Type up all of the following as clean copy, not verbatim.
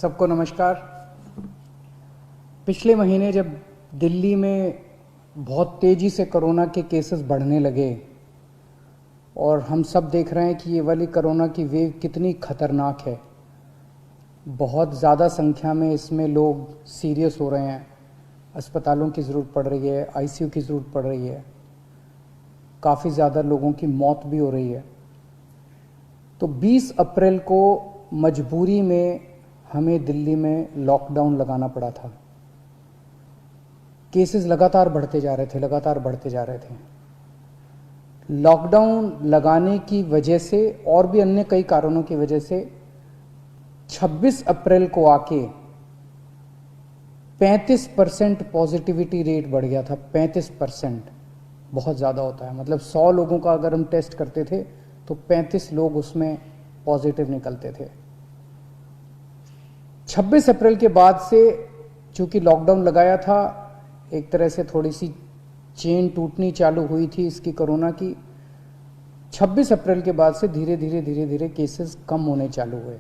सबको नमस्कार। पिछले महीने जब दिल्ली में बहुत तेज़ी से कोरोना के केसेस बढ़ने लगे और हम सब देख रहे हैं कि ये वाली कोरोना की वेव कितनी ख़तरनाक है, बहुत ज़्यादा संख्या में इसमें लोग सीरियस हो रहे हैं, अस्पतालों की ज़रूरत पड़ रही है, आईसीयू की ज़रूरत पड़ रही है, काफ़ी ज़्यादा लोगों की मौत भी हो रही है। तो 20 अप्रैल को मजबूरी में हमें दिल्ली में लॉकडाउन लगाना पड़ा था। केसेस लगातार बढ़ते जा रहे थे। लॉकडाउन लगाने की वजह से और भी अन्य कई कारणों की वजह से 26 अप्रैल को आके 35% पॉजिटिविटी रेट बढ़ गया था। 35% बहुत ज़्यादा होता है, मतलब 100 लोगों का अगर हम टेस्ट करते थे तो 35 लोग उसमें पॉजिटिव निकलते थे। 26 अप्रैल के बाद से चूंकि लॉकडाउन लगाया था, एक तरह से थोड़ी सी चेन टूटनी चालू हुई थी इसकी कोरोना की। 26 अप्रैल के बाद से धीरे धीरे केसेस कम होने चालू हुए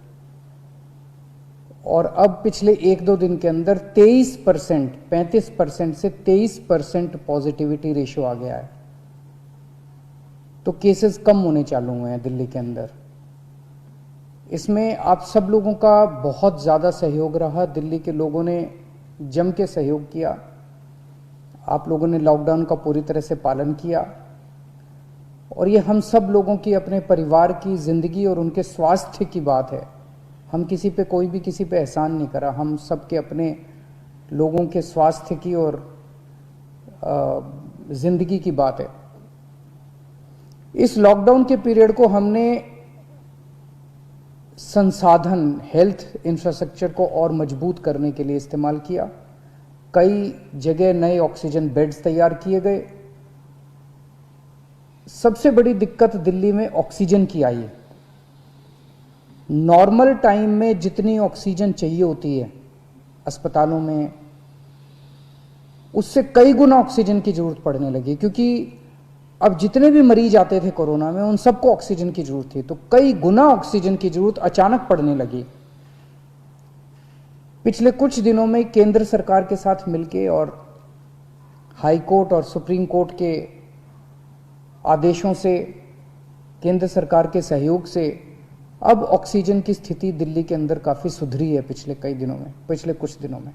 और अब पिछले 1-2 दिन के अंदर 23%, 35% से 23% पॉजिटिविटी रेशियो आ गया है। तो केसेस कम होने चालू हुए हैं दिल्ली के अंदर। इसमें आप सब लोगों का बहुत ज़्यादा सहयोग रहा। दिल्ली के लोगों ने जम के सहयोग किया। आप लोगों ने लॉकडाउन का पूरी तरह से पालन किया और ये हम सब लोगों की, अपने परिवार की ज़िंदगी और उनके स्वास्थ्य की बात है। हम किसी पे, कोई भी किसी पे एहसान नहीं करा, हम सब के अपने लोगों के स्वास्थ्य की और ज़िंदगी की बात है। इस लॉकडाउन के पीरियड को हमने संसाधन, हेल्थ इंफ्रास्ट्रक्चर को और मजबूत करने के लिए इस्तेमाल किया। कई जगह नए ऑक्सीजन बेड्स तैयार किए गए। सबसे बड़ी दिक्कत दिल्ली में ऑक्सीजन की आई है। नॉर्मल टाइम में जितनी ऑक्सीजन चाहिए होती है अस्पतालों में, उससे कई गुना ऑक्सीजन की जरूरत पड़ने लगी, क्योंकि अब जितने भी मरीज आते थे कोरोना में उन सबको ऑक्सीजन की जरूरत थी। तो कई गुना ऑक्सीजन की जरूरत अचानक पड़ने लगी। पिछले कुछ दिनों में केंद्र सरकार के साथ मिलके और हाई कोर्ट और सुप्रीम कोर्ट के आदेशों से, केंद्र सरकार के सहयोग से अब ऑक्सीजन की स्थिति दिल्ली के अंदर काफ़ी सुधरी है पिछले कुछ दिनों में।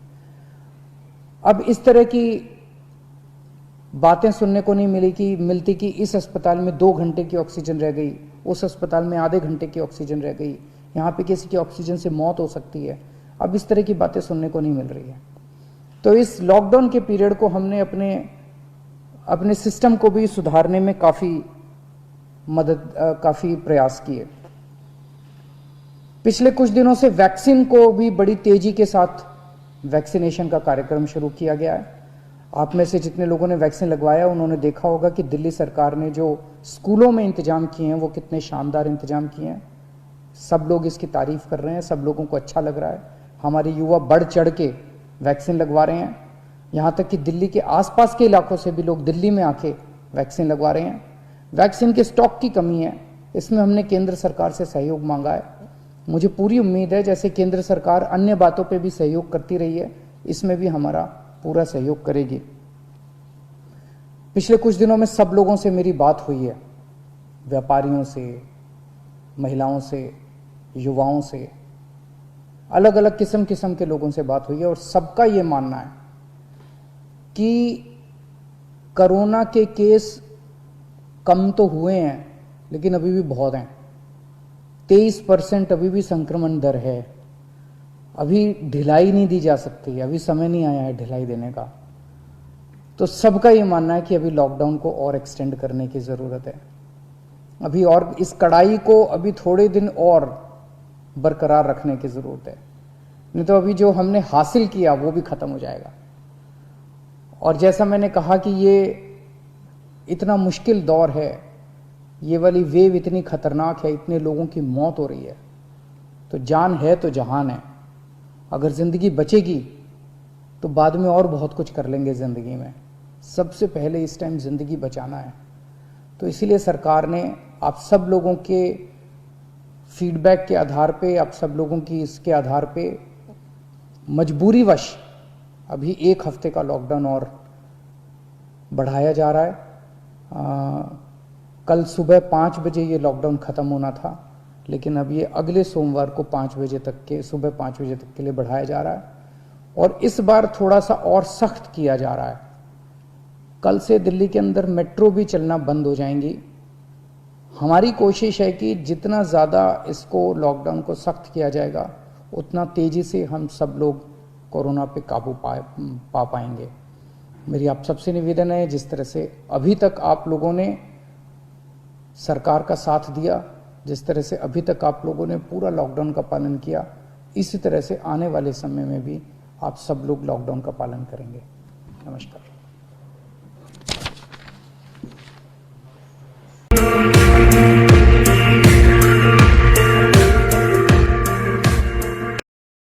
अब इस तरह की बातें सुनने को नहीं मिलती कि इस अस्पताल में 2 घंटे की ऑक्सीजन रह गई, उस अस्पताल में आधे घंटे की ऑक्सीजन रह गई, यहाँ पे किसी की ऑक्सीजन से मौत हो सकती है। अब इस तरह की बातें सुनने को नहीं मिल रही है। तो इस लॉकडाउन के पीरियड को हमने अपने सिस्टम को भी सुधारने में काफ़ी प्रयास किए। पिछले कुछ दिनों से वैक्सीन को भी बड़ी तेजी के साथ वैक्सीनेशन का कार्यक्रम शुरू किया गया है। आप में से जितने लोगों ने वैक्सीन लगवाया उन्होंने देखा होगा कि दिल्ली सरकार ने जो स्कूलों में इंतजाम किए हैं वो कितने शानदार इंतजाम किए हैं। सब लोग इसकी तारीफ कर रहे हैं, सब लोगों को अच्छा लग रहा है। हमारे युवा बढ़ चढ़ के वैक्सीन लगवा रहे हैं। यहाँ तक कि दिल्ली के आसपास के इलाकों से भी लोग दिल्ली में आके वैक्सीन लगवा रहे हैं। वैक्सीन के स्टॉक की कमी है, इसमें हमने केंद्र सरकार से सहयोग मांगा है। मुझे पूरी उम्मीद है जैसे केंद्र सरकार अन्य बातों पे भी सहयोग करती रही है, इसमें भी हमारा पूरा सहयोग करेगी। पिछले कुछ दिनों में सब लोगों से मेरी बात हुई है, व्यापारियों से, महिलाओं से, युवाओं से, अलग अलग किस्म के लोगों से बात हुई है और सबका ये मानना है कि कोरोना के केस कम तो हुए हैं लेकिन अभी भी बहुत हैं। 23% अभी भी संक्रमण दर है। अभी ढिलाई नहीं दी जा सकती, अभी समय नहीं आया है ढिलाई देने का। तो सबका ये मानना है कि अभी लॉकडाउन को और एक्सटेंड करने की ज़रूरत है। अभी और इस कड़ाई को अभी थोड़े दिन और बरकरार रखने की ज़रूरत है, नहीं तो अभी जो हमने हासिल किया वो भी ख़त्म हो जाएगा। और जैसा मैंने कहा कि ये इतना मुश्किल दौर है, ये वाली वेव इतनी ख़तरनाक है, इतने लोगों की मौत हो रही है, तो जान है तो जहान है। अगर ज़िंदगी बचेगी तो बाद में और बहुत कुछ कर लेंगे ज़िंदगी में। सबसे पहले इस टाइम ज़िंदगी बचाना है। तो इसीलिए सरकार ने आप सब लोगों के फीडबैक के आधार पे, आप सब लोगों की इसके आधार पे मजबूरीवश अभी 1 हफ्ते का लॉकडाउन और बढ़ाया जा रहा है। कल सुबह 5 बजे ये लॉकडाउन ख़त्म होना था, लेकिन अब ये अगले सोमवार को 5 बजे तक के सुबह 5 बजे तक के लिए बढ़ाया जा रहा है और इस बार थोड़ा सा और सख्त किया जा रहा है। कल से दिल्ली के अंदर मेट्रो भी चलना बंद हो जाएंगी। हमारी कोशिश है कि जितना ज़्यादा इसको लॉकडाउन को सख्त किया जाएगा उतना तेज़ी से हम सब लोग कोरोना पे काबू पा पाएंगे। मेरी आप सबसे निवेदन है, जिस तरह से अभी तक आप लोगों ने सरकार का साथ दिया, जिस तरह से अभी तक आप लोगों ने पूरा लॉकडाउन का पालन किया, इसी तरह से आने वाले समय में भी आप सब लोग लॉकडाउन का पालन करेंगे। नमस्कार।